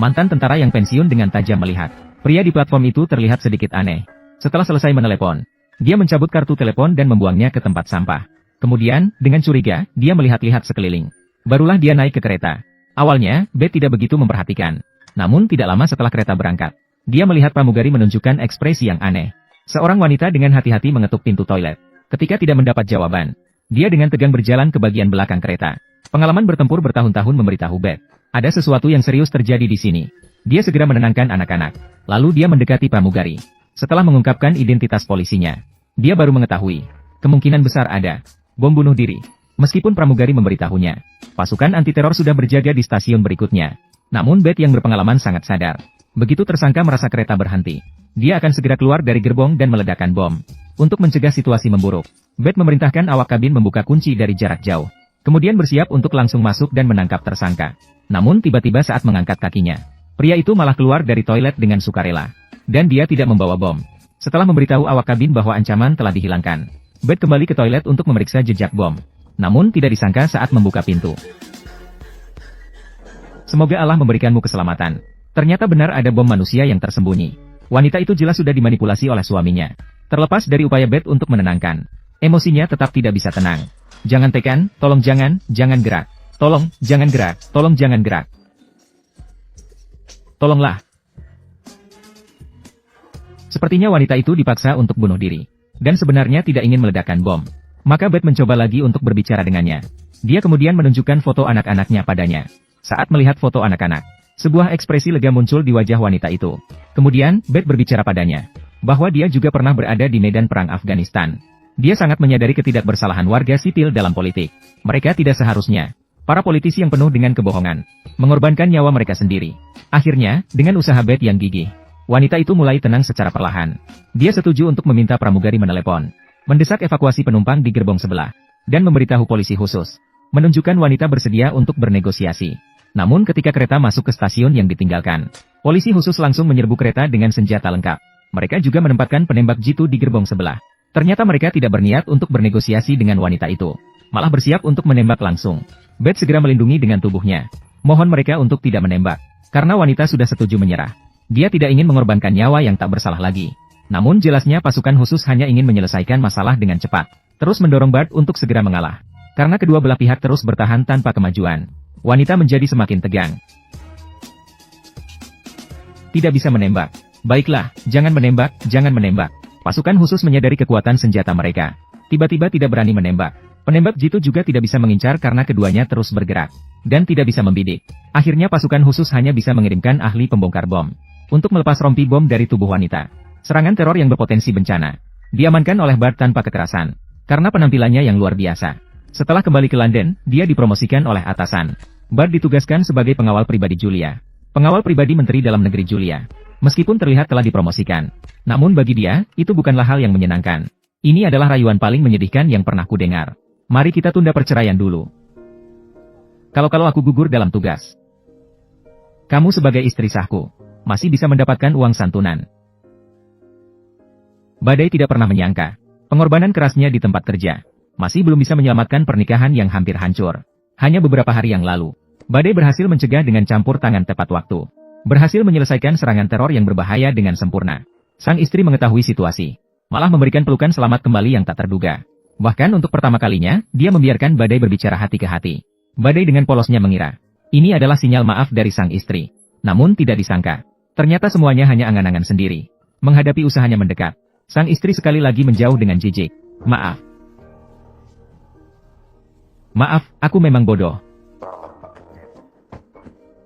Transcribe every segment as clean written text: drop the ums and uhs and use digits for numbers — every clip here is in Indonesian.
mantan tentara yang pensiun dengan tajam melihat. Pria di platform itu terlihat sedikit aneh. Setelah selesai menelepon, dia mencabut kartu telepon dan membuangnya ke tempat sampah. Kemudian, dengan curiga, dia melihat-lihat sekeliling. Barulah dia naik ke kereta. Awalnya, Beth tidak begitu memperhatikan. Namun tidak lama setelah kereta berangkat, dia melihat pramugari menunjukkan ekspresi yang aneh. Seorang wanita dengan hati-hati mengetuk pintu toilet. Ketika tidak mendapat jawaban, dia dengan tegang berjalan ke bagian belakang kereta. Pengalaman bertempur bertahun-tahun memberitahu Beth, ada sesuatu yang serius terjadi di sini. Dia segera menenangkan anak-anak. Lalu dia mendekati pramugari. Setelah mengungkapkan identitas polisinya, dia baru mengetahui, kemungkinan besar ada bom bunuh diri. Meskipun pramugari memberitahunya, pasukan anti-teror sudah berjaga di stasiun berikutnya. Namun Beth yang berpengalaman sangat sadar. Begitu tersangka merasa kereta berhenti, dia akan segera keluar dari gerbong dan meledakkan bom. Untuk mencegah situasi memburuk, Beth memerintahkan awak kabin membuka kunci dari jarak jauh. Kemudian bersiap untuk langsung masuk dan menangkap tersangka. Namun tiba-tiba saat mengangkat kakinya, pria itu malah keluar dari toilet dengan sukarela. Dan dia tidak membawa bom. Setelah memberitahu awak kabin bahwa ancaman telah dihilangkan, Beth kembali ke toilet untuk memeriksa jejak bom. Namun tidak disangka saat membuka pintu. Semoga Allah memberikanmu keselamatan. Ternyata benar ada bom manusia yang tersembunyi. Wanita itu jelas sudah dimanipulasi oleh suaminya. Terlepas dari upaya Beth untuk menenangkan, emosinya tetap tidak bisa tenang. Jangan tekan, tolong jangan gerak. Tolong, jangan gerak, tolong jangan gerak. Tolonglah. Sepertinya wanita itu dipaksa untuk bunuh diri. Dan sebenarnya tidak ingin meledakkan bom. Maka Beth mencoba lagi untuk berbicara dengannya. Dia kemudian menunjukkan foto anak-anaknya padanya. Saat melihat foto anak-anak, sebuah ekspresi lega muncul di wajah wanita itu. Kemudian, Beth berbicara padanya, bahwa dia juga pernah berada di medan perang Afghanistan. Dia sangat menyadari ketidakbersalahan warga sipil dalam politik. Mereka tidak seharusnya, para politisi yang penuh dengan kebohongan, mengorbankan nyawa mereka sendiri. Akhirnya, dengan usaha Beth yang gigih, wanita itu mulai tenang secara perlahan. Dia setuju untuk meminta pramugari menelepon, mendesak evakuasi penumpang di gerbong sebelah, dan memberitahu polisi khusus, menunjukkan wanita bersedia untuk bernegosiasi. Namun ketika kereta masuk ke stasiun yang ditinggalkan, polisi khusus langsung menyerbu kereta dengan senjata lengkap. Mereka juga menempatkan penembak jitu di gerbong sebelah. Ternyata mereka tidak berniat untuk bernegosiasi dengan wanita itu, malah bersiap untuk menembak langsung. Beth segera melindungi dengan tubuhnya. Mohon mereka untuk tidak menembak, karena wanita sudah setuju menyerah. Dia tidak ingin mengorbankan nyawa yang tak bersalah lagi. Namun jelasnya pasukan khusus hanya ingin menyelesaikan masalah dengan cepat. Terus mendorong Bart untuk segera mengalah. Karena kedua belah pihak terus bertahan tanpa kemajuan, wanita menjadi semakin tegang. Tidak bisa menembak. Baiklah, jangan menembak, jangan menembak. Pasukan khusus menyadari kekuatan senjata mereka. Tiba-tiba tidak berani menembak. Penembak jitu juga tidak bisa mengincar karena keduanya terus bergerak. Dan tidak bisa membidik. Akhirnya pasukan khusus hanya bisa mengirimkan ahli pembongkar bom untuk melepas rompi bom dari tubuh wanita. Serangan teror yang berpotensi bencana diamankan oleh Bart tanpa kekerasan, karena penampilannya yang luar biasa. Setelah kembali ke London, dia dipromosikan oleh atasan. Bart ditugaskan sebagai pengawal pribadi Julia. Pengawal pribadi Menteri Dalam Negeri Julia. Meskipun terlihat telah dipromosikan, namun bagi dia, itu bukanlah hal yang menyenangkan. Ini adalah rayuan paling menyedihkan yang pernah kudengar. Mari kita tunda perceraian dulu. Kalau aku gugur dalam tugas, kamu sebagai istri sahku masih bisa mendapatkan uang santunan. Badai tidak pernah menyangka, pengorbanan kerasnya di tempat kerja masih belum bisa menyelamatkan pernikahan yang hampir hancur. Hanya beberapa hari yang lalu, Badai berhasil mencegah dengan campur tangan tepat waktu. Berhasil menyelesaikan serangan teror yang berbahaya dengan sempurna. Sang istri mengetahui situasi, malah memberikan pelukan selamat kembali yang tak terduga. Bahkan untuk pertama kalinya, dia membiarkan Badai berbicara hati ke hati. Badai dengan polosnya mengira, ini adalah sinyal maaf dari sang istri. Namun tidak disangka, ternyata semuanya hanya angan-angan sendiri. Menghadapi usahanya mendekat, sang istri sekali lagi menjauh dengan jijik. Maaf. Maaf, aku memang bodoh.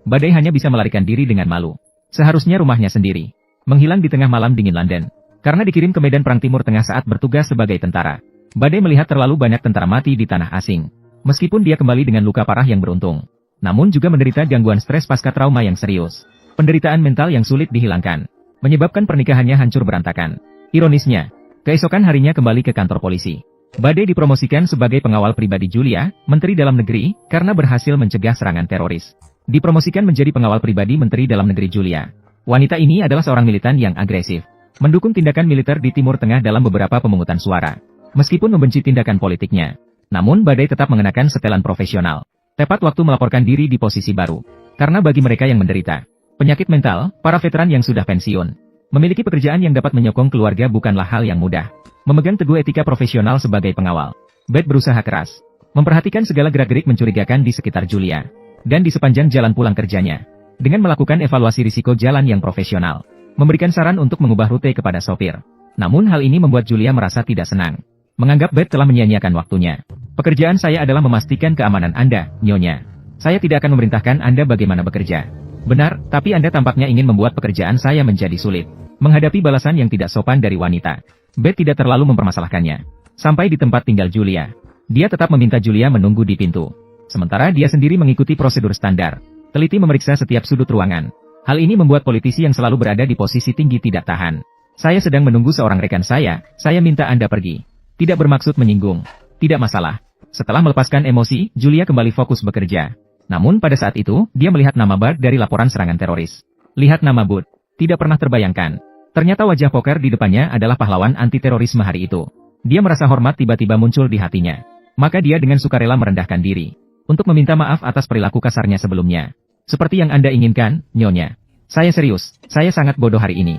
Badai hanya bisa melarikan diri dengan malu. Seharusnya rumahnya sendiri menghilang di tengah malam dingin London. Karena dikirim ke medan perang Timur Tengah saat bertugas sebagai tentara. Badai melihat terlalu banyak tentara mati di tanah asing. Meskipun dia kembali dengan luka parah yang beruntung, namun juga menderita gangguan stres pasca trauma yang serius. Penderitaan mental yang sulit dihilangkan, menyebabkan pernikahannya hancur berantakan. Ironisnya, keesokan harinya kembali ke kantor polisi. Badai dipromosikan sebagai pengawal pribadi Julia, Menteri Dalam Negeri, karena berhasil mencegah serangan teroris. Dipromosikan menjadi pengawal pribadi Menteri Dalam Negeri Julia. Wanita ini adalah seorang militan yang agresif, mendukung tindakan militer di Timur Tengah dalam beberapa pemungutan suara. Meskipun membenci tindakan politiknya, namun Badai tetap mengenakan setelan profesional. Tepat waktu melaporkan diri di posisi baru. Karena bagi mereka yang menderita, Penyakit mental, para veteran yang sudah pensiun. Memiliki pekerjaan yang dapat menyokong keluarga bukanlah hal yang mudah. Memegang teguh etika profesional sebagai pengawal. Beth berusaha keras. Memperhatikan segala gerak-gerik mencurigakan di sekitar Julia. Dan di sepanjang jalan pulang kerjanya. Dengan melakukan evaluasi risiko jalan yang profesional. Memberikan saran untuk mengubah rute kepada sopir. Namun hal ini membuat Julia merasa tidak senang. Menganggap Beth telah menyia-nyiakan waktunya. Pekerjaan saya adalah memastikan keamanan Anda, Nyonya. Saya tidak akan memerintahkan Anda bagaimana bekerja. Benar, tapi Anda tampaknya ingin membuat pekerjaan saya menjadi sulit. Menghadapi balasan yang tidak sopan dari wanita. Beth tidak terlalu mempermasalahkannya. Sampai di tempat tinggal Julia. Dia tetap meminta Julia menunggu di pintu. Sementara dia sendiri mengikuti prosedur standar. Teliti memeriksa setiap sudut ruangan. Hal ini membuat politisi yang selalu berada di posisi tinggi tidak tahan. Saya sedang menunggu seorang rekan saya minta Anda pergi. Tidak bermaksud menyinggung. Tidak masalah. Setelah melepaskan emosi, Julia kembali fokus bekerja. Namun pada saat itu, dia melihat nama Bart dari laporan serangan teroris. Lihat nama Bud. Tidak pernah terbayangkan. Ternyata wajah poker di depannya adalah pahlawan anti-terorisme hari itu. Dia merasa hormat tiba-tiba muncul di hatinya. Maka dia dengan sukarela merendahkan diri. Untuk meminta maaf atas perilaku kasarnya sebelumnya. Seperti yang Anda inginkan, Nyonya. Saya serius, saya sangat bodoh hari ini.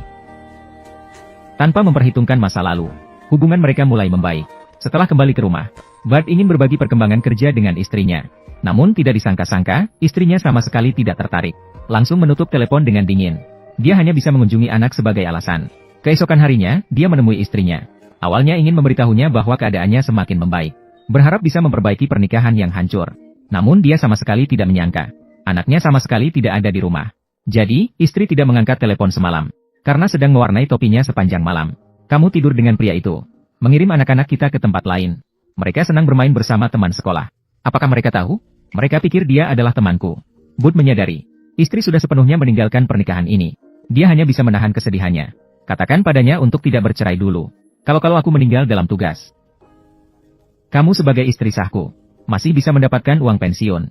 Tanpa memperhitungkan masa lalu, hubungan mereka mulai membaik. Setelah kembali ke rumah, Bart ingin berbagi perkembangan kerja dengan istrinya. Namun tidak disangka-sangka, istrinya sama sekali tidak tertarik. Langsung menutup telepon dengan dingin. Dia hanya bisa mengunjungi anak sebagai alasan. Keesokan harinya, dia menemui istrinya. Awalnya ingin memberitahunya bahwa keadaannya semakin membaik. Berharap bisa memperbaiki pernikahan yang hancur. Namun dia sama sekali tidak menyangka. Anaknya sama sekali tidak ada di rumah. Jadi, istri tidak mengangkat telepon semalam. Karena sedang mewarnai topinya sepanjang malam. Kamu tidur dengan pria itu. Mengirim anak-anak kita ke tempat lain. Mereka senang bermain bersama teman sekolah. Apakah mereka tahu? Mereka pikir dia adalah temanku. Bud menyadari. Istri sudah sepenuhnya meninggalkan pernikahan ini. Dia hanya bisa menahan kesedihannya. Katakan padanya untuk tidak bercerai dulu. Kalau aku meninggal dalam tugas. Kamu sebagai istri sahku. Masih bisa mendapatkan uang pensiun.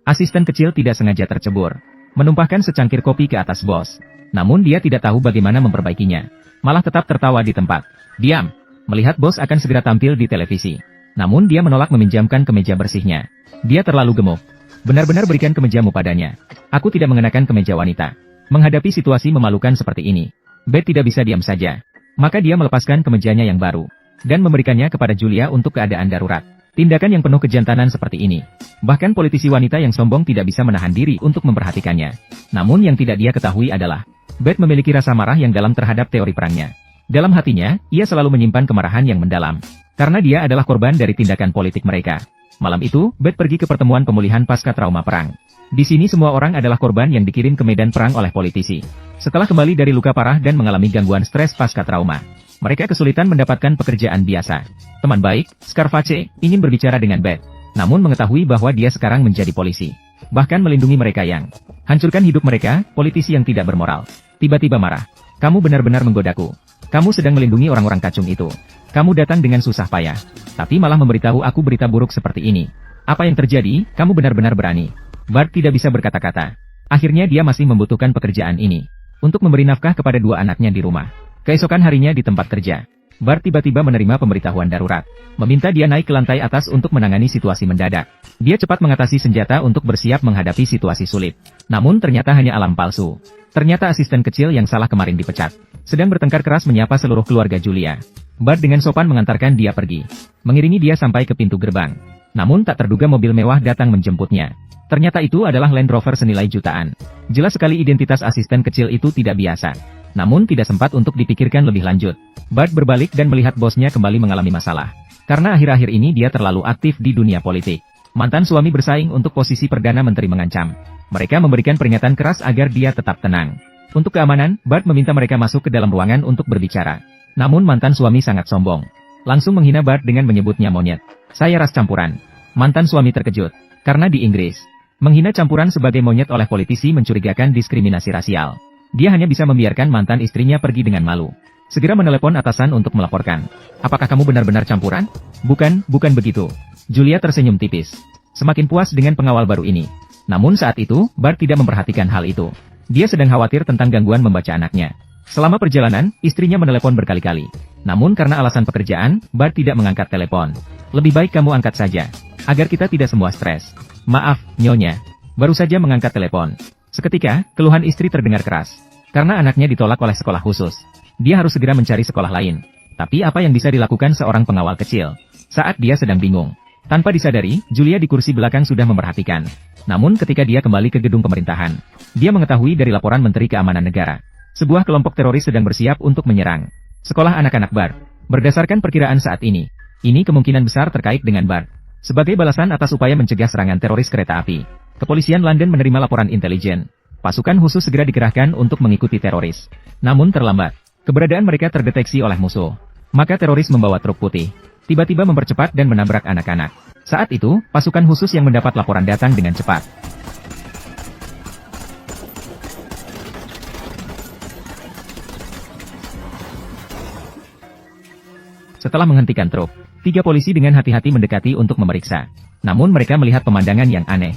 Asisten kecil tidak sengaja tercebur. Menumpahkan secangkir kopi ke atas bos. Namun dia tidak tahu bagaimana memperbaikinya. Malah tetap tertawa di tempat. Diam. Melihat bos akan segera tampil di televisi. Namun dia menolak meminjamkan kemeja bersihnya. Dia terlalu gemuk. Benar-benar berikan kemejamu padanya. Aku tidak mengenakan kemeja wanita. Menghadapi situasi memalukan seperti ini, Beth tidak bisa diam saja. Maka dia melepaskan kemejanya yang baru. Dan memberikannya kepada Julia untuk keadaan darurat. Tindakan yang penuh kejantanan seperti ini. Bahkan politisi wanita yang sombong tidak bisa menahan diri untuk memperhatikannya. Namun yang tidak dia ketahui adalah, Beth memiliki rasa marah yang dalam terhadap teori perangnya. Dalam hatinya, ia selalu menyimpan kemarahan yang mendalam. Karena dia adalah korban dari tindakan politik mereka. Malam itu, Beth pergi ke pertemuan pemulihan pasca trauma perang. Di sini semua orang adalah korban yang dikirim ke medan perang oleh politisi. Setelah kembali dari luka parah dan mengalami gangguan stres pasca trauma, mereka kesulitan mendapatkan pekerjaan biasa. Teman baik, Scarface, ingin berbicara dengan Beth. Namun mengetahui bahwa dia sekarang menjadi polisi. Bahkan melindungi mereka yang hancurkan hidup mereka, politisi yang tidak bermoral. Tiba-tiba marah. Kamu benar-benar menggodaku. Kamu sedang melindungi orang-orang kacung itu. Kamu datang dengan susah payah. Tapi malah memberitahu aku berita buruk seperti ini. Apa yang terjadi? Kamu benar-benar berani. Bart tidak bisa berkata-kata. Akhirnya dia masih membutuhkan pekerjaan ini. Untuk memberi nafkah kepada dua anaknya di rumah. Keesokan harinya di tempat kerja. Bart tiba-tiba menerima pemberitahuan darurat. Meminta dia naik ke lantai atas untuk menangani situasi mendadak. Dia cepat mengatasi senjata untuk bersiap menghadapi situasi sulit. Namun ternyata hanya alarm palsu. Ternyata asisten kecil yang salah kemarin dipecat. Sedang bertengkar keras menyapa seluruh keluarga Julia. Bart dengan sopan mengantarkan dia pergi. Mengiringi dia sampai ke pintu gerbang. Namun tak terduga mobil mewah datang menjemputnya. Ternyata itu adalah Land Rover senilai jutaan. Jelas sekali identitas asisten kecil itu tidak biasa. Namun tidak sempat untuk dipikirkan lebih lanjut. Bart berbalik dan melihat bosnya kembali mengalami masalah. Karena akhir-akhir ini dia terlalu aktif di dunia politik. Mantan suami bersaing untuk posisi Perdana Menteri mengancam. Mereka memberikan peringatan keras agar dia tetap tenang. Untuk keamanan, Bart meminta mereka masuk ke dalam ruangan untuk berbicara. Namun mantan suami sangat sombong. Langsung menghina Bart dengan menyebutnya monyet. Saya ras campuran. Mantan suami terkejut. Karena di Inggris, menghina campuran sebagai monyet oleh politisi mencurigakan diskriminasi rasial. Dia hanya bisa membiarkan mantan istrinya pergi dengan malu. Segera menelepon atasan untuk melaporkan. Apakah kamu benar-benar campuran? Bukan begitu. Julia tersenyum tipis. Semakin puas dengan pengawal baru ini. Namun saat itu, Bart tidak memperhatikan hal itu. Dia sedang khawatir tentang gangguan membaca anaknya. Selama perjalanan, istrinya menelepon berkali-kali. Namun karena alasan pekerjaan, Bart tidak mengangkat telepon. Lebih baik kamu angkat saja. Agar kita tidak semua stres. Maaf, Nyonya. Baru saja mengangkat telepon. Seketika, keluhan istri terdengar keras. Karena anaknya ditolak oleh sekolah khusus. Dia harus segera mencari sekolah lain. Tapi apa yang bisa dilakukan seorang pengawal kecil? Saat dia sedang bingung. Tanpa disadari, Julia di kursi belakang sudah memperhatikan. Namun ketika dia kembali ke gedung pemerintahan, dia mengetahui dari laporan Menteri Keamanan Negara. Sebuah kelompok teroris sedang bersiap untuk menyerang sekolah anak-anak Bart. Berdasarkan perkiraan saat ini kemungkinan besar terkait dengan Bart. Sebagai balasan atas upaya mencegah serangan teroris kereta api, kepolisian London menerima laporan intelijen. Pasukan khusus segera dikerahkan untuk mengikuti teroris. Namun terlambat. Keberadaan mereka terdeteksi oleh musuh. Maka teroris membawa truk putih. Tiba-tiba mempercepat dan menabrak anak-anak. Saat itu, pasukan khusus yang mendapat laporan datang dengan cepat. Setelah menghentikan truk, 3 polisi dengan hati-hati mendekati untuk memeriksa. Namun mereka melihat pemandangan yang aneh.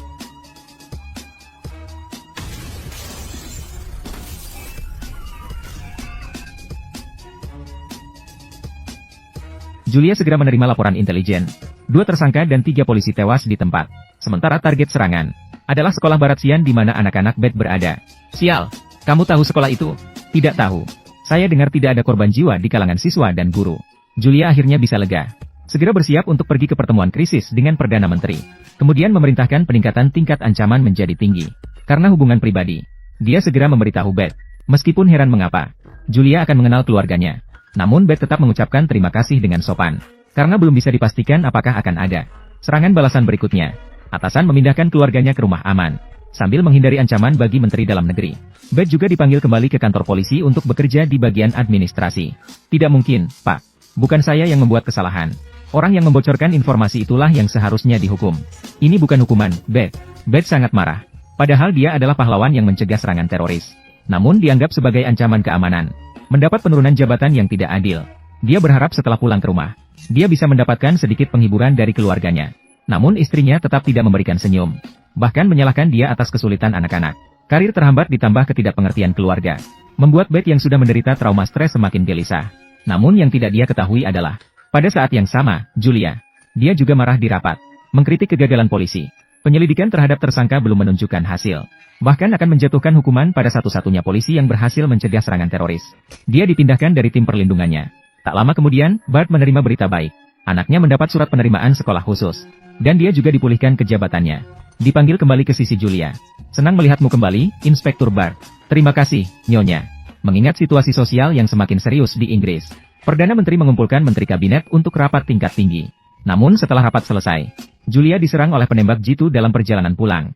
Julia segera menerima laporan intelijen. 2 tersangka dan 3 polisi tewas di tempat. Sementara target serangan adalah sekolah Baratsian di mana anak-anak Beth berada. Sial, kamu tahu sekolah itu? Tidak tahu. Saya dengar tidak ada korban jiwa di kalangan siswa dan guru. Julia akhirnya bisa lega. Segera bersiap untuk pergi ke pertemuan krisis dengan Perdana Menteri. Kemudian memerintahkan peningkatan tingkat ancaman menjadi tinggi. Karena hubungan pribadi, dia segera memberitahu Beth. Meskipun heran mengapa, Julia akan mengenal keluarganya. Namun Beth tetap mengucapkan terima kasih dengan sopan. Karena belum bisa dipastikan apakah akan ada serangan balasan berikutnya. Atasan memindahkan keluarganya ke rumah aman, sambil menghindari ancaman bagi Menteri Dalam Negeri. Beth juga dipanggil kembali ke kantor polisi untuk bekerja di bagian administrasi. Tidak mungkin, Pak. Bukan saya yang membuat kesalahan. Orang yang membocorkan informasi itulah yang seharusnya dihukum. Ini bukan hukuman, Beth. Beth sangat marah. Padahal dia adalah pahlawan yang mencegah serangan teroris. Namun dianggap sebagai ancaman keamanan. Mendapat penurunan jabatan yang tidak adil. Dia berharap setelah pulang ke rumah, dia bisa mendapatkan sedikit penghiburan dari keluarganya. Namun istrinya tetap tidak memberikan senyum. Bahkan menyalahkan dia atas kesulitan anak-anak. Karir terhambat ditambah ketidakpengertian keluarga. Membuat Beth yang sudah menderita trauma stres semakin gelisah. Namun yang tidak dia ketahui adalah, pada saat yang sama, Julia. Dia juga marah di rapat. Mengkritik kegagalan polisi. Penyelidikan terhadap tersangka belum menunjukkan hasil. Bahkan akan menjatuhkan hukuman pada satu-satunya polisi yang berhasil mencegah serangan teroris. Dia dipindahkan dari tim perlindungannya. Tak lama kemudian, Bart menerima berita baik. Anaknya mendapat surat penerimaan sekolah khusus. Dan dia juga dipulihkan ke jabatannya. Dipanggil kembali ke sisi Julia. Senang melihatmu kembali, Inspektur Bart. Terima kasih, Nyonya. Mengingat situasi sosial yang semakin serius di Inggris, Perdana Menteri mengumpulkan Menteri Kabinet untuk rapat tingkat tinggi. Namun setelah rapat selesai, Julia diserang oleh penembak jitu dalam perjalanan pulang.